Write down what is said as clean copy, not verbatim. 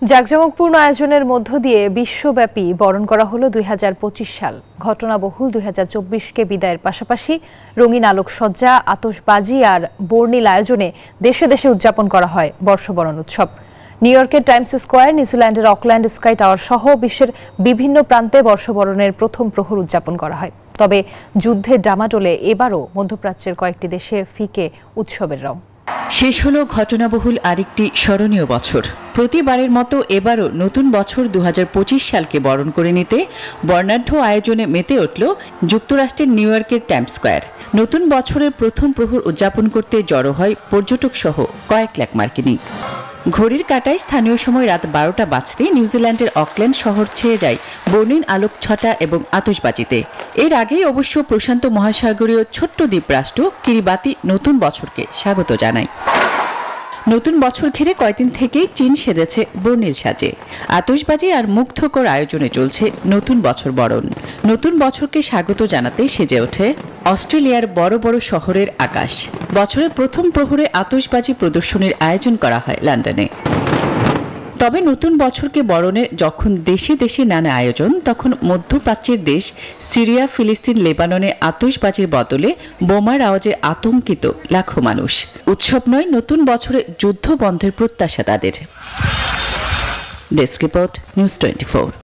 জাঁকজমকপূর্ণ আয়োজনের মধ্য দিয়ে বিশ্বব্যাপী বরণ করা হলো ২০২৫ সাল। ঘটনাবহুল ২০২৪কে বিদায়ের পাশাপাশি রঙিন আলোকসজ্জা, আতশবাজি আর বর্ণিল আয়োজনে দেশে দেশে উদযাপন করা হয় বর্ষবরণ উৎসব। নিউ ইয়র্কের টাইমস স্কয়ার, নিউজিল্যান্ডের অকল্যান্ড স্কাই টাওয়ার সহ বিশ্বের বিভিন্ন প্রান্তে বর্ষবরণের প্রথম প্রহর উদযাপন করা হয়। তবে যুদ্ধের ডামাডোলে এবারও মধ্যপ্রাচ্যের কয়েকটি দেশে ফিকে উৎসবের রং। শেষ হলো ঘটনাবহুল আরেকটি স্মরণীয় বছর। প্রতিবারের মতো এবারও নতুন বছর ২০২৫ সালকে বরণ করে নিতে বর্ণাঢ্য আয়োজনে মেতে উঠল যুক্তরাষ্ট্রের নিউ ইয়র্কের টাইমস স্কয়ার। নতুন বছরের প্রথম প্রহর উদযাপন করতে জড়ো হয় পর্যটক সহ কয়েক লাখ মার্কিনী। ঘড়ির কাঁটায় স্থানীয় সময় রাত ১২টা বাজতেই নিউজিল্যান্ডের অকল্যান্ড শহর ছেয়ে যায় বর্ণিল আলোক ছটা এবং আতশবাজিতে। এর আগেই অবশ্য প্রশান্ত মহাসাগরীয় ছোট্ট দ্বীপরাষ্ট্র কিরিবাতি নতুন বছরকে স্বাগত জানায়। নতুন বছর ঘিরে কয়েকদিন থেকেই চীন সেজেছে বর্ণিল সাজে। আতশবাজি আর মুগ্ধকর আয়োজনে চলছে নতুন বছর বরণ। নতুন বছরকে স্বাগত জানাতে সেজে ওঠে অস্ট্রেলিয়ার বড় বড় শহরের আকাশ। বছরের প্রথম প্রহরে আতশবাজি প্রদর্শনীর আয়োজন করা হয় লন্ডনে। তবে নতুন বছরকে বরণে যখন দেশে দেশে নানা আয়োজন, তখন মধ্যপ্রাচ্যের দেশ সিরিয়া, ফিলিস্তিন, লেবাননে আতশবাজির বদলে বোমার আওয়াজে আতঙ্কিত লাখো মানুষ। উৎসব নয়, নতুন বছরে যুদ্ধ বন্ধের প্রত্যাশা তাদের। Desk report, news 24।